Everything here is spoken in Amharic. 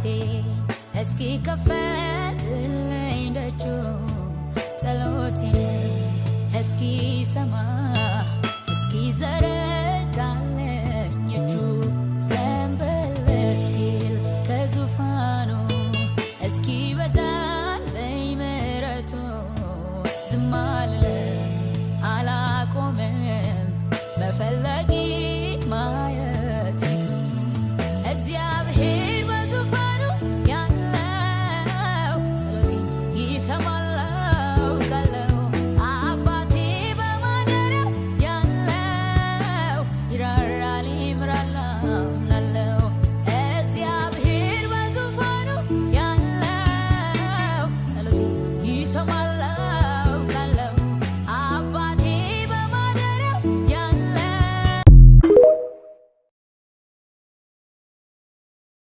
ጩኸቴ እስኪ ከፈትልኝ ደጁ ጸሎቴን እስኪ ሰማ እስኪ ዘረጋልኝ እጁ ዘንበል እስኪል ከዙፋኑ እስኪ በዛልኝ ምሕረቱ ዝም አልልም አላቆምም መፈለጌን ማየቲቱ እግዚአብሔር በዙፋኑ ያለው ጸሎቴን ይሰማል አውቃለሁ አባቴ በማደሪያው ያለው ይራራል ይምራል